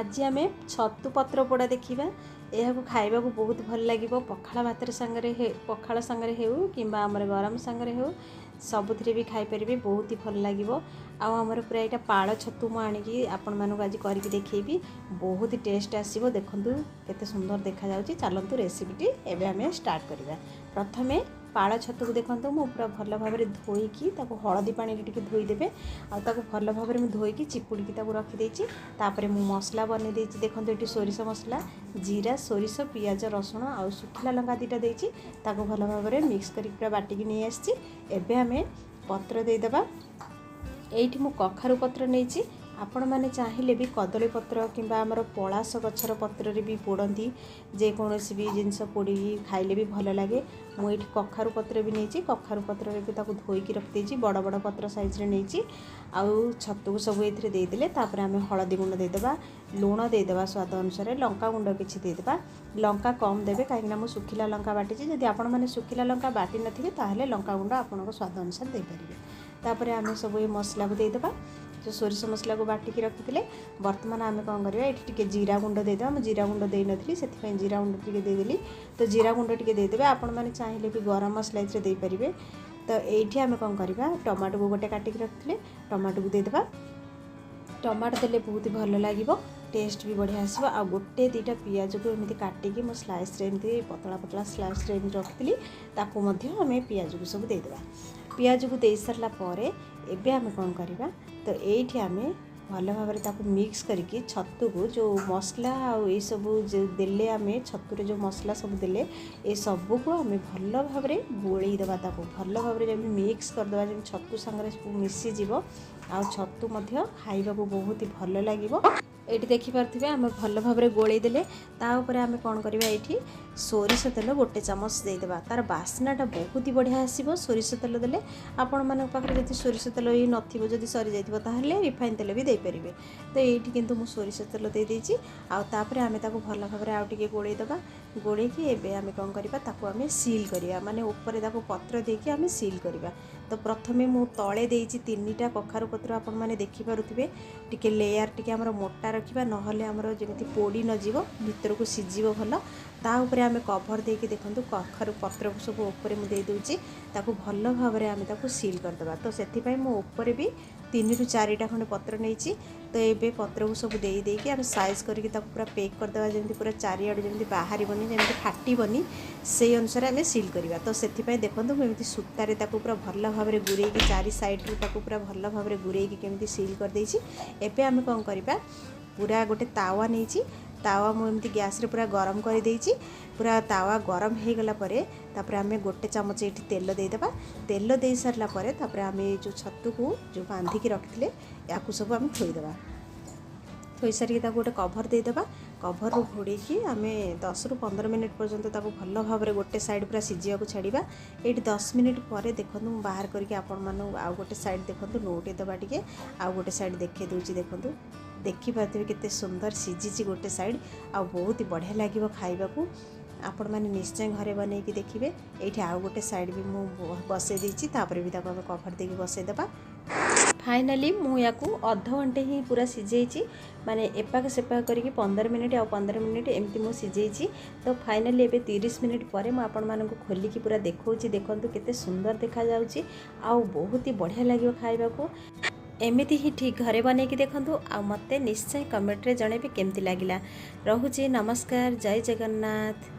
आज आम छतु पत्र पोड़ा देखा यह खाइबा बहुत भल लगे पखाड़ भातर सांगे पखाड़ सांगे हो कि गरम सांगे हो सबुथ भी खाईपर बहुत ही भल लगे। आमर पूरा यहाँ पाड़ छतु मुझे आपण मानक आज करके देखी बहुत ही टेस्ट आसो। देखूँ केते सुंदर देखा जाउची। चलतु रेसिपीटी एवं आम स्टार्ट करवा। प्रथमे पाड़ छतु को देखो मु पूरा भल भाव में धोईकी हलदी पानी टे धोईदेवे आउ भल भाव में धोईकी चिपुड़ी रखीदे। मु मसला बन देती देखो ये सोरिष मसला जीरा सोरिष पियाज रसुण आउ सुखिला लंका दीटा देती भल भाव में मिक्स कर बाटिकी नहीं आसी। एवं आम पत्र देदेबा। एठी मु कखारु पत्र नहीं आपण मैंने चाहिए भी कदली पत्र कि पलास गचर पत्र भी पोड़ती जेकोसी भी जिनस पोड़ी खाइले भी भल लगे। मुझे कखारु पत्र भी नहीं कखारु पत्र भी धोईकी रखी बड़ बड़ पत्र साइज नहीं आउ छतु को सब ये देदेले। आम हलदी गुंड देदेबा लुण देदेबा स्वाद अनुसार लंका गुंड किसी देदेबा लंका कम देवे कहीं मुझे सुखिला लंका बाटी जदि आपण मैंने सुखिला लंका बाटी नथिबे ताहले लंका गुंड आपण स्वाद अनुसार दे पारे। आम सब ये मसला को देदेबा जो सोरिष मसला को बाटिकी रखी बर्तमान आम कौन करवा ये जीरा गुंड देदेबा। मुझे जीरा गुंड दे नी से जीरा गुंड टी देदेली तो जीरा गुंड टी देदेबे। आपण मैंने चाहिए भी गरम मसला ये पारे। तो ये आम कौन करवा टमाटो को गोटे काटिकी रखी टमाटो को देदेबा। टमाटो देले बहुत भल लगे टेस्ट भी बढ़िया आसो। आ गोटे दुईटा पियाज को एमती काटिकी मो स्लाइस एमती पतला पतला स्लाइस रखी आम पियाज को सब देदेबा। पियाज को दे सारा पर एबे आम कौन करवा तो ये आम भल भाव में मिक्स करके छतु को जो मसला ये सब जो देले आम छतुरे जो मसला सब देले ये सब को आम भल भाव में गोलई देवा भल भाव में मिक्स करदे जब छतु सांगे मिसीज आ छतु खाइबा बहुत ही भल लगे। ये देखिपे आम भल भाव में गोलई देले ताऊपर आम कौन करवा ये सोरिष तेल गोटे चामच देदेबा तार बास्नाटा बहुत ही बढ़िया आसो। सोरिष तेल देले आपण मान पाखे जब सोरिष तेल ये नथिबो जदि सरी जाइतिबो ताहले रिफाइन तेल भी दे परिबे। तो ये किंतु मु सोरिष तेल दे देछि आउे आम भल भाव में आउ टिके गोलई देबा। गोलैकी एबे आम कौन करवा ताको आम सील करिया माने ऊपर ताको पत्र देकी आम सील करिवा। तो प्रथमे मु तले देछि तीनटा कखारु पत्र आपण माने देखि पारुथिबे टिके लेयर टिके हमर मोटा रखिबा नहले हमर जेमिति पोड़ी न जीवो भीतर को सिजिबो भल। ता ऊपर आम कभर देके देखंतु कखारु पत्र को सब ऊपर मु दे दोछि ताको भल भाव में आम ताको सील करदबा। तो सेति पय मु ऊपर भी 3 ରୁ 4टा खंडे पत्र नहीं। तो ये पत्र को सब दे देकी आम साइज करके पूरा पैक करदे जमी पूरा चारिआडू जमी बाहर जमी फाटबनी से अनुसार आम सील करवा। तो से देखो मुझे सूतारे पूरा भल भाव में गुरैकी चारि साइड्रु पूरा भल भाव में गुरैकी केमी सील करदे। एबे आम कौन करवा पूरा गोटे तावा नहीं तावा मुझे गैस रे पूरा गरम कर देछि। पूरा तावा गरम हो गला परे तापर आम गोटे चामच ये तेल देदेबा। तेल दे सारा पर आम जो छतु को जो बांधिकी रखिले या सब आम थोईदेबा। थोई सारिक गोटे कभर देदेबा। कभर रू घोड़ेकी आम 10 ରୁ 15 मिनिट पर्यंत भल भाव में गोटे साइड पूरा सिझा छाड़ा। ये 10 मिनिट पर देखो मुझे बाहर करके आपण मानू आउ गोटे साइड देखो नोटे दबा टे आउ गोटे साइड देखे दूसरी देखो देखिपे केते सुंदर सिझी गोटे साइड आ बहुत ही बढ़िया लगे खाइबा। आपण मैंने निश्चय घरे बनईकी देखिए। ये आउ गोटे साइड भी मुझे बसई देती भी कभर देके बसईदेबा। फाइनाली मुझे अध घंटे ही पूरा सिझे माने एपाक सेपाक करके 15 मिनिट आ 15 मिनिट एमती मु सिझे। तो फाइनाली एबे 30 मिनिट पर मुझे आपण मानक खोलिकी पूरा देखौछि देखंतु केते सुंदर देखा जाउछि आ बहुत ही बढ़िया लगे खाइबा। एमिति ही ठीक घरे बनईकी देखंतु आ मते निश्चय कमेंट रे जणेबे केमती लागिला। रहुछि नमस्कार जय जगन्नाथ।